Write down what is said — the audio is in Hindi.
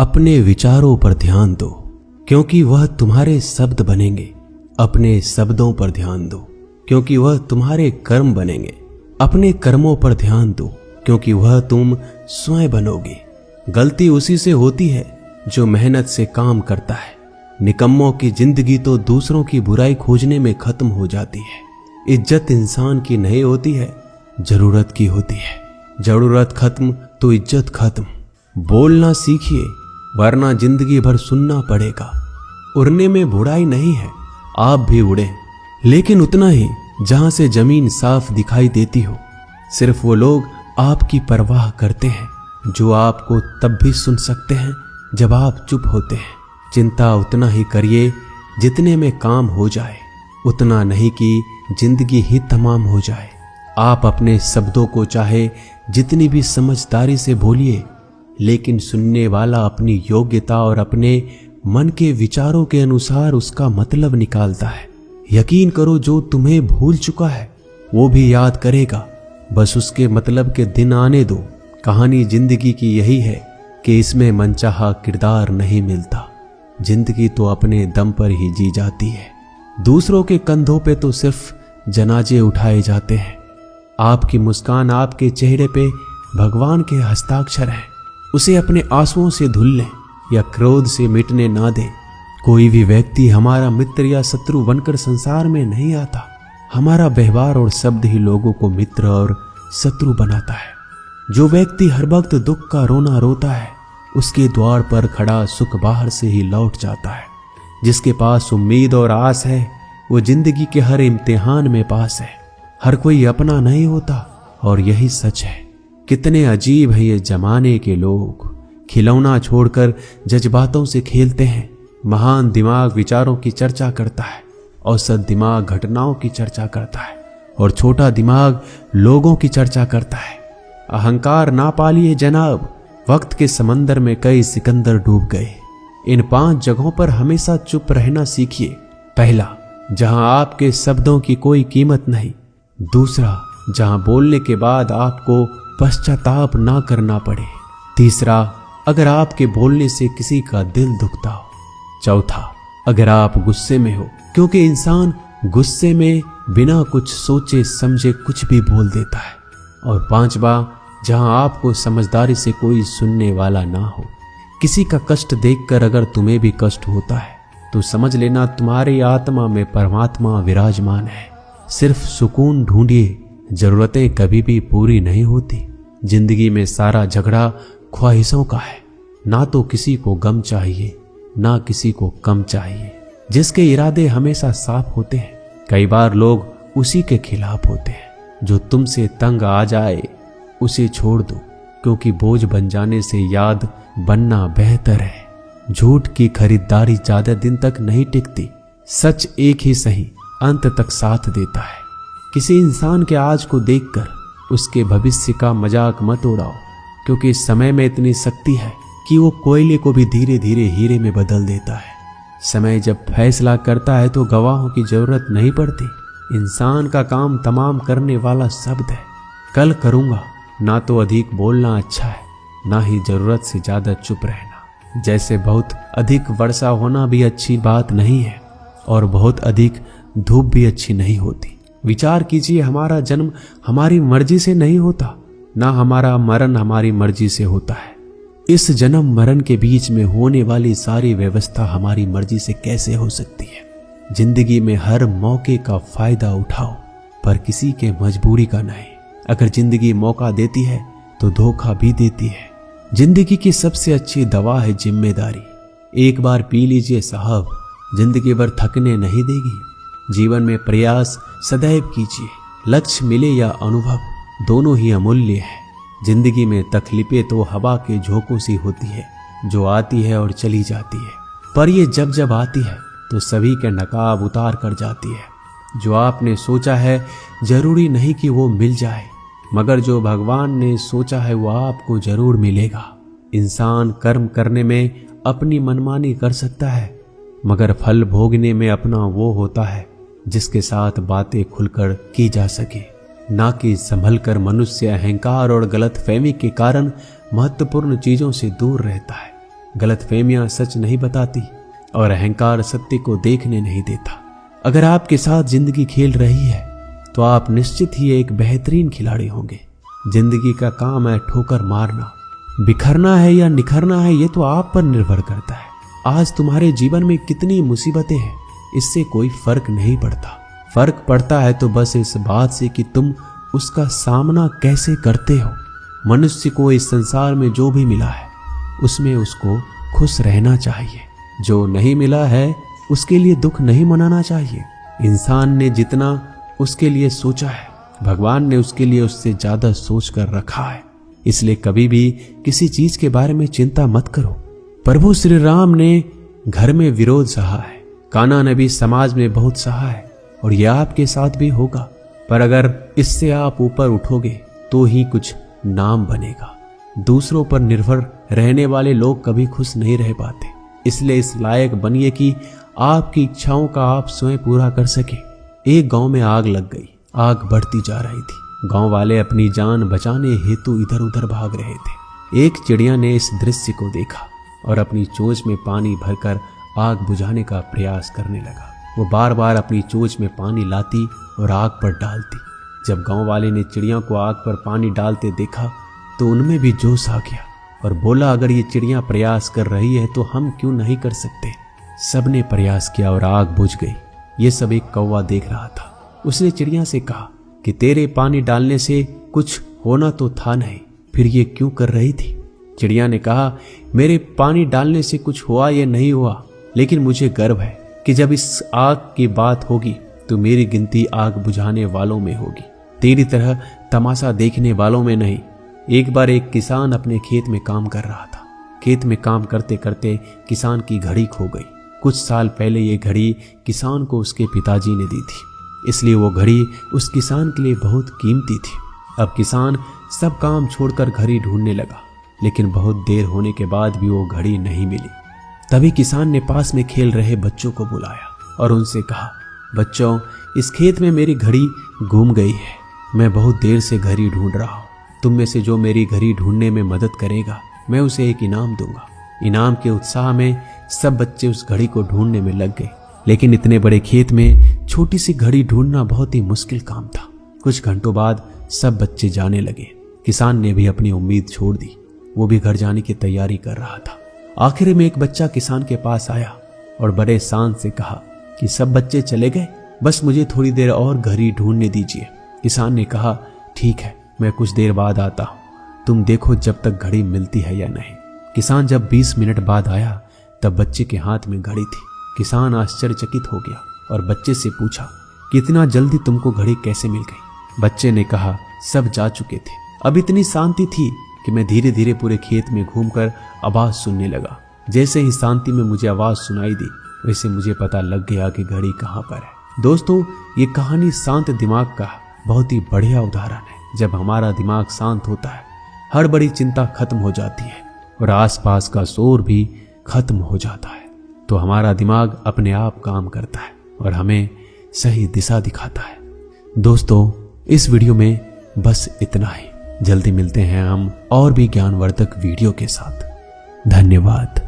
अपने विचारों पर ध्यान दो, क्योंकि वह तुम्हारे शब्द बनेंगे। अपने शब्दों पर ध्यान दो, क्योंकि वह तुम्हारे कर्म बनेंगे। अपने कर्मों पर ध्यान दो, क्योंकि वह तुम स्वयं बनोगे। गलती उसी से होती है जो मेहनत से काम करता है। निकम्मों की जिंदगी तो दूसरों की बुराई खोजने में खत्म हो जाती है। इज्जत इंसान की नहीं होती है, जरूरत की होती है। जरूरत खत्म तो इज्जत खत्म। बोलना सीखिए, वरना जिंदगी भर सुनना पड़ेगा। उड़ने में बुराई नहीं है, आप भी उड़े, लेकिन उतना ही जहां से जमीन साफ दिखाई देती हो। सिर्फ वो लोग आपकी परवाह करते हैं जो आपको तब भी सुन सकते हैं जब आप चुप होते हैं। चिंता उतना ही करिए जितने में काम हो जाए, उतना नहीं कि जिंदगी ही तमाम हो जाए। आप अपने शब्दों को चाहे जितनी भी समझदारी से बोलिए, लेकिन सुनने वाला अपनी योग्यता और अपने मन के विचारों के अनुसार उसका मतलब निकालता है। यकीन करो, जो तुम्हें भूल चुका है वो भी याद करेगा, बस उसके मतलब के दिन आने दो। कहानी जिंदगी की यही है कि इसमें मनचाहा किरदार नहीं मिलता। जिंदगी तो अपने दम पर ही जी जाती है। दूसरों के कंधों पे तो सिर्फ जनाजे उठाए जाते हैं। आपकी मुस्कान, आपके चेहरे पे भगवान के हस्ताक्षर हैं। उसे अपने आंसुओं से धुल लें या क्रोध से मिटने ना दें। कोई भी व्यक्ति हमारा मित्र या शत्रु बनकर संसार में नहीं आता। हमारा व्यवहार और शब्द ही लोगों को मित्र और शत्रु बनाता है। जो व्यक्ति हर वक्त दुख का रोना रोता है, उसके द्वार पर खड़ा सुख बाहर से ही लौट जाता है। जिसके पास उम्मीद और आस है, वो जिंदगी के हर इम्तिहान में पास है। हर कोई अपना नहीं होता, और यही सच है। कितने अजीब हैं ये जमाने के लोग। खिलौना छोड़कर जज्बातों से खेलते हैं। महान दिमाग विचारों की चर्चा करता है, औसत दिमाग घटनाओं की चर्चा करता है, और छोटा दिमाग लोगों की चर्चा करता है। अहंकार ना पालिए जनाब, वक्त के समंदर में कई सिकंदर डूब गए। इन 5 जगहों पर हमेशा चुप रहना सीखिए। पहला, जहां आपके शब्दों की कोई कीमत नहीं। दूसरा, जहां बोलने के बाद आपको पश्चाताप ना करना पड़े। तीसरा, अगर आपके बोलने से किसी का दिल दुखता हो। चौथा, अगर आप गुस्से में हो, क्योंकि इंसान गुस्से में बिना कुछ सोचे समझे कुछ भी बोल देता है। और पांचवा, जहां आपको समझदारी से कोई सुनने वाला ना हो। किसी का कष्ट देखकर अगर तुम्हें भी कष्ट होता है तो समझ लेना तुम्हारी आत्मा में परमात्मा विराजमान है। सिर्फ सुकून ढूंढिए, जरूरतें कभी भी पूरी नहीं होती। जिंदगी में सारा झगड़ा ख्वाहिशों का है। ना तो किसी को गम चाहिए, ना किसी को कम चाहिए। जिसके इरादे हमेशा साफ होते हैं, कई बार लोग उसी के खिलाफ होते हैं। जो तुमसे तंग आ जाए उसे छोड़ दो, क्योंकि बोझ बन जाने से याद बनना बेहतर है। झूठ की खरीदारी ज्यादा दिन तक नहीं टिकती। सच एक ही सही अंत तक साथ देता है। किसी इंसान के आज को देखकर उसके भविष्य का मजाक मत उड़ाओ, क्योंकि समय में इतनी शक्ति है कि वो कोयले को भी धीरे धीरे हीरे में बदल देता है। समय जब फैसला करता है तो गवाहों की जरूरत नहीं पड़ती। इंसान का काम तमाम करने वाला शब्द है। कल करूंगा, ना तो अधिक बोलना अच्छा है, ना ही जरूरत से ज्यादा चुप रहना। जैसे बहुत अधिक वर्षा होना भी अच्छी बात नहीं है, और बहुत अधिक धूप भी अच्छी नहीं होती। विचार कीजिए, हमारा जन्म हमारी मर्जी से नहीं होता, ना हमारा मरण हमारी मर्जी से होता है। इस जन्म मरण के बीच में होने वाली सारी व्यवस्था हमारी मर्जी से कैसे हो सकती है। जिंदगी में हर मौके का फायदा उठाओ, पर किसी के मजबूरी का नहीं। अगर जिंदगी मौका देती है तो धोखा भी देती है। जिंदगी की सबसे अच्छी दवा है जिम्मेदारी। एक बार पी लीजिए साहब, जिंदगी भर थकने नहीं देगी। जीवन में प्रयास सदैव कीजिए। लक्ष्य मिले या अनुभव, दोनों ही अमूल्य है। जिंदगी में तकलीफें तो हवा के झोंकों सी होती है, जो आती है और चली जाती है, पर ये जब जब आती है तो सभी के नकाब उतार कर जाती है। जो आपने सोचा है जरूरी नहीं कि वो मिल जाए, मगर जो भगवान ने सोचा है वो आपको जरूर मिलेगा। इंसान कर्म करने में अपनी मनमानी कर सकता है, मगर फल भोगने में अपना वो होता है जिसके साथ बातें खुलकर की जा सके। ना कि संभल कर मनुष्य अहंकार और गलतफहमी के कारण महत्वपूर्ण चीजों से दूर रहता है। गलतफहमियां सच नहीं बताती और अहंकार सत्य को देखने नहीं देता। अगर आपके साथ जिंदगी खेल रही है तो आप निश्चित ही एक बेहतरीन खिलाड़ी होंगे। जिंदगी का काम है ठोकर मारना, बिखरना है या निखरना है ये तो आप पर निर्भर करता है। आज तुम्हारे जीवन में कितनी मुसीबतें हैं इससे कोई फर्क नहीं पड़ता। फर्क पड़ता है तो बस इस बात से कि तुम उसका सामना कैसे करते हो। मनुष्य को इस संसार में जो भी मिला है उसमें उसको खुश रहना चाहिए। जो नहीं मिला है उसके लिए दुख नहीं मनाना चाहिए। इंसान ने जितना उसके लिए सोचा है भगवान ने उसके लिए उससे ज्यादा सोच कर रखा है। इसलिए कभी भी किसी चीज के बारे में चिंता मत करो। प्रभु श्री राम ने घर में विरोध सहा है, कान्हा ने भी समाज में बहुत सहा है और यह आपके साथ भी होगा। पर अगर इससे आप ऊपर उठोगे तो ही कुछ नाम बनेगा। दूसरों पर निर्भर रहने वाले लोग कभी खुश नहीं रह पाते। इसलिए इस लायक बनिए कि आपकी इच्छाओं का आप स्वयं पूरा कर सके। एक गांव में आग लग गई। आग बढ़ती जा रही थी। गांव वाले अपनी जान बचाने हेतु इधर उधर भाग रहे थे। एक चिड़िया ने इस दृश्य को देखा और अपनी चोंच में पानी भरकर आग बुझाने का प्रयास करने लगा। वो बार बार अपनी चोंच में पानी लाती और आग पर डालती। जब गांव वाले ने चिड़िया को आग पर पानी डालते देखा तो उनमें भी जोश आ गया और बोला, अगर ये चिड़िया प्रयास कर रही है तो हम क्यों नहीं कर सकते। सबने प्रयास किया और आग बुझ गई। ये सब एक कौवा देख रहा था। उसने चिड़िया से कहा कि तेरे पानी डालने से कुछ होना तो था नहीं, फिर ये क्यों कर रही थी। चिड़िया ने कहा, मेरे पानी डालने से कुछ हुआ या नहीं हुआ, लेकिन मुझे गर्व है कि जब इस आग की बात होगी तो मेरी गिनती आग बुझाने वालों में होगी, तेरी तरह तमाशा देखने वालों में नहीं। एक बार एक किसान अपने खेत में काम कर रहा था। खेत में काम करते करते किसान की घड़ी खो गई। कुछ साल पहले ये घड़ी किसान को उसके पिताजी ने दी थी, इसलिए वो घड़ी उस किसान के लिए बहुत कीमती थी। अब किसान सब काम छोड़कर घड़ी ढूंढने लगा, लेकिन बहुत देर होने के बाद भी वो घड़ी नहीं मिली। तभी किसान ने पास में खेल रहे बच्चों को बुलाया और उनसे कहा, बच्चों, इस खेत में मेरी घड़ी गुम गई है। मैं बहुत देर से घड़ी ढूंढ रहा हूँ। तुम में से जो मेरी घड़ी ढूंढने में मदद करेगा मैं उसे एक इनाम दूंगा। इनाम के उत्साह में सब बच्चे उस घड़ी को ढूंढने में लग गए, लेकिन इतने बड़े खेत में छोटी सी घड़ी ढूंढना बहुत ही मुश्किल काम था। कुछ घंटों बाद सब बच्चे जाने लगे। किसान ने भी अपनी उम्मीद छोड़ दी। वो भी घर जाने की तैयारी कर रहा था। आखिर में एक बच्चा किसान के पास आया और बड़े शान से कहा कि सब बच्चे चले गए, बस मुझे थोड़ी देर और घड़ी ढूंढने दीजिए। किसान ने कहा, ठीक है, मैं कुछ देर बाद आता हूँ, तुम देखो जब तक घड़ी मिलती है या नहीं। किसान जब 20 मिनट बाद आया तब बच्चे के हाथ में घड़ी थी। किसान आश्चर्यचकित हो गया और बच्चे से पूछा, कितना जल्दी तुमको घड़ी कैसे मिल गई। बच्चे ने कहा, सब जा चुके थे। अब इतनी शांति थी कि मैं धीरे धीरे पूरे खेत में घूमकर आवाज सुनने लगा। जैसे ही शांति में मुझे आवाज सुनाई दी वैसे मुझे पता लग गया कि घड़ी कहाँ पर है। दोस्तों, ये कहानी शांत दिमाग का बहुत ही बढ़िया उदाहरण है। जब हमारा दिमाग शांत होता है हर बड़ी चिंता खत्म हो जाती है और आसपास का शोर भी खत्म हो जाता है, तो हमारा दिमाग अपने आप काम करता है और हमें सही दिशा दिखाता है। दोस्तों, इस वीडियो में बस इतना ही। जल्दी मिलते हैं हम और भी ज्ञानवर्धक वीडियो के साथ। धन्यवाद।